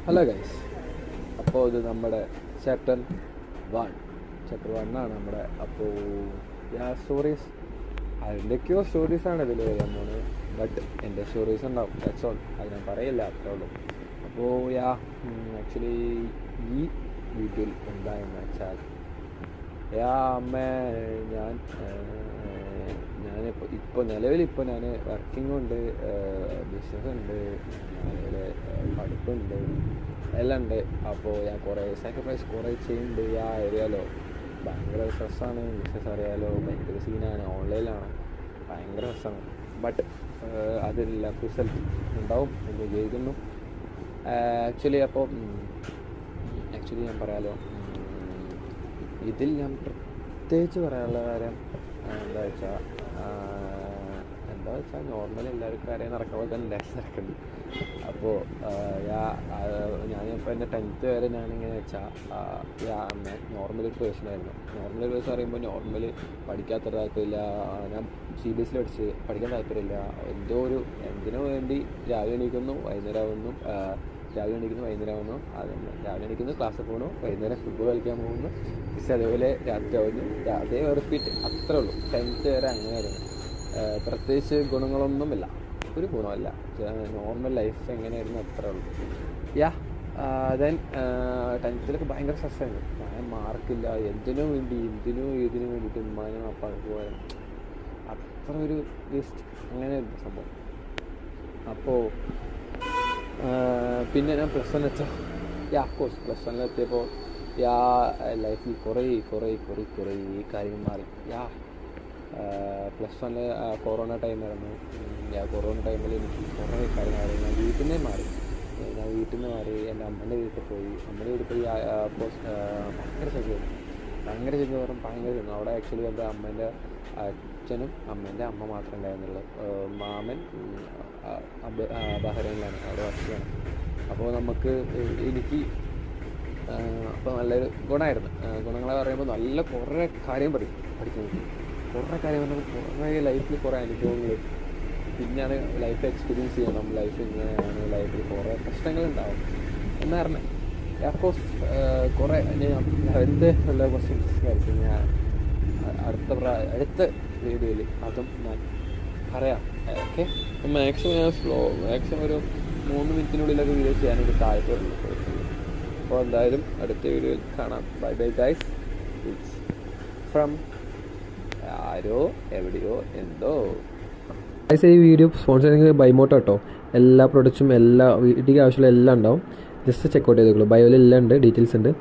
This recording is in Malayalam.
ഹലോ ഗൈസ്, അപ്പോൾ ഇത് നമ്മുടെ ചാപ്റ്റർ 1 ആണ് നമ്മുടെ. അപ്പോൾ സ്റ്റോറീസ് അതിൻ്റെയൊക്കെയോ സ്റ്റോറീസാണ് ഇതിൽ വരാൻ പോകുന്നത്. ബട്ട് എൻ്റെ സ്റ്റോറീസ് ഉണ്ടാവും, ദാറ്റ്സ് ഓൾ. അത് ഞാൻ പറയില്ല, അത്രേ ഉള്ളൂ. അപ്പോൾ ആക്ച്വലി ഈ വീഡിയോയിൽ എന്താണെന്ന് വെച്ചാൽ ഞാനിപ്പോൾ നിലവിലിപ്പോൾ ഞാൻ വർക്കിംഗ് ഉണ്ട്, ബിസിനസ് ഉണ്ട്, അതുപോലെ പഠിപ്പുണ്ട്, എല്ലാം ഉണ്ട്. അപ്പോൾ ഞാൻ കുറേ സാക്രിഫൈസ് കുറേ ചെയ്യുന്നുണ്ട്. അറിയാലോ, ഭയങ്കര സ്ട്രെസ്സാണ്. ബിസിനസ് അറിയാലോ, ഭയങ്കര സീനാണ്, ഓൺലൈനിലാണ്, ഭയങ്കര സ്ട്രെസ്സാണ്. ബട്ട് അതിലെല്ലാം റിസൾട്ട് ഉണ്ടാവും എന്ന് വിചാരിക്കുന്നു. ആക്ച്വലി ഞാൻ പറയാലോ, ഇതിൽ ഞാൻ പ്രത്യേകിച്ച് പറയാനുള്ള കാര്യം എന്താ വെച്ചാൽ നോർമൽ എല്ലാവർക്കും അറിയാൻ നടക്കുമ്പോൾ തന്നെ ഡാൻസ് നടക്കുന്നുണ്ട്. അപ്പോൾ ഞാനിപ്പോൾ എൻ്റെ 10th വരെ ഞാനിങ്ങനെ വെച്ചാൽ നോർമൽ പേഴ്സണായിരുന്നു. നോർമൽ പേഴ്സൺ പറയുമ്പോൾ നോർമൽ പഠിക്കാത്ത താല്പര്യമില്ല, ഞാൻ CBSE പഠിച്ച് പഠിക്കാൻ താല്പര്യമില്ല. എന്തിനു വേണ്ടി രാവിലെ എണീക്കുന്നു, വൈകുന്നേരം ആവുന്നു, രാവിലെ എണീക്കുന്നു, ക്ലാസ്സിൽ പോകുന്നു, വൈകുന്നേരം ഫുട്ബോൾ കളിക്കാൻ പോകുന്നു, പക്ഷേ അതേപോലെ രാത്രി ആവുന്നു, അതേ റിപ്പീറ്റ്. അത്രേ ഉള്ളൂ. 10th വരെ അങ്ങനെയായിരുന്നു. പ്രത്യേകിച്ച് ഗുണങ്ങളൊന്നുമില്ല, ഒരു ഗുണമല്ല. നോർമൽ ലൈഫ് എങ്ങനെയായിരുന്നു അത്രേ ഉള്ളൂ. ദെൻ 10th ഭയങ്കര സ്ട്രെസ്സായിരുന്നു. ഞാൻ മാർക്കില്ല, ഇതിനു വേണ്ടിയിട്ട് ഉമ്മാനും അപ്പാനും പോകാനും അത്ര ഒരു വേസ്റ്റ്, അങ്ങനെയായിരുന്നു സംഭവം. അപ്പോൾ പിന്നെ ഞാൻ +1 എത്തിയപ്പോൾ അഫ്കോഴ്സ് +1 എത്തിയപ്പോൾ ലൈഫിൽ കുറേ കാര്യങ്ങൾ മാറി. +1 കൊറോണ ടൈമായിരുന്നു. കൊറോണ ടൈമിൽ എനിക്ക് കുറേ കാര്യങ്ങൾ ഞാൻ വീട്ടിൽ നിന്ന് മാറി. എൻ്റെ അമ്മേൻ്റെ വീട്ടിൽ പോയി. ഭയങ്കര ശല്യം. അവിടെ ആക്ച്വലി എൻ്റെ അമ്മേൻ്റെ അച്ഛനും അമ്മേൻ്റെ അമ്മ മാത്രമേ ഉണ്ടായിരുന്നുള്ളൂ. മാമൻ ബഹ്റൈനിലാണ്, അവിടെ വർക്ക് ചെയ്യണം. അപ്പോൾ എനിക്ക് അപ്പോൾ നല്ലൊരു ഗുണമായിരുന്നു. ഗുണങ്ങളെ പറയുമ്പോൾ നല്ല കുറേ കാര്യം പഠിക്കുന്നത്, കുറേ കാര്യം പറഞ്ഞപ്പോൾ കുറേ ലൈഫിൽ കുറേ അനുഭവങ്ങൾ, പിന്നെയാണ് ലൈഫ് എക്സ്പീരിയൻസ് ചെയ്യണം. ലൈഫ് ഇങ്ങനെയാണ്, ലൈഫിൽ കുറേ പ്രശ്നങ്ങളുണ്ടാവും എന്ന് പറഞ്ഞത്. അഫ്കോഴ്സ് കുറേ എൻ്റെ ഉള്ള ക്വസ്റ്റ്യൻസ് ആയിരിക്കും ഞാൻ അടുത്ത വീഡിയോയിൽ അതും ഞാൻ പറയാം. ഓക്കെ, മാക്സിമം ഒരു 3 മിനിറ്റിനുള്ളിലൊക്കെ വീഡിയോ ചെയ്യാനൊരു താല്പര്യമുള്ളൂ. അപ്പോൾ എന്തായാലും അടുത്ത വീഡിയോയിൽ കാണാം. Bye guys. ഇറ്റ്സ് ഫ്രം ആരോ എവിടെയോ എന്തോ. ഈ വീഡിയോ സ്പോൺസർ ചെയ്യുന്നത് ബൈമോട്ടോ കേട്ടോ. എല്ലാ പ്രൊഡക്ട്സും വീട്ടിലേക്ക് ആവശ്യമുള്ള എല്ലാം ഉണ്ടാവും. ജസ്റ്റ് ചെക്കൗട്ട് ചെയ്തോളൂ. ബയോയിൽ എല്ലാം ഉണ്ട്, ഡീറ്റെയിൽസ് ഉണ്ട്.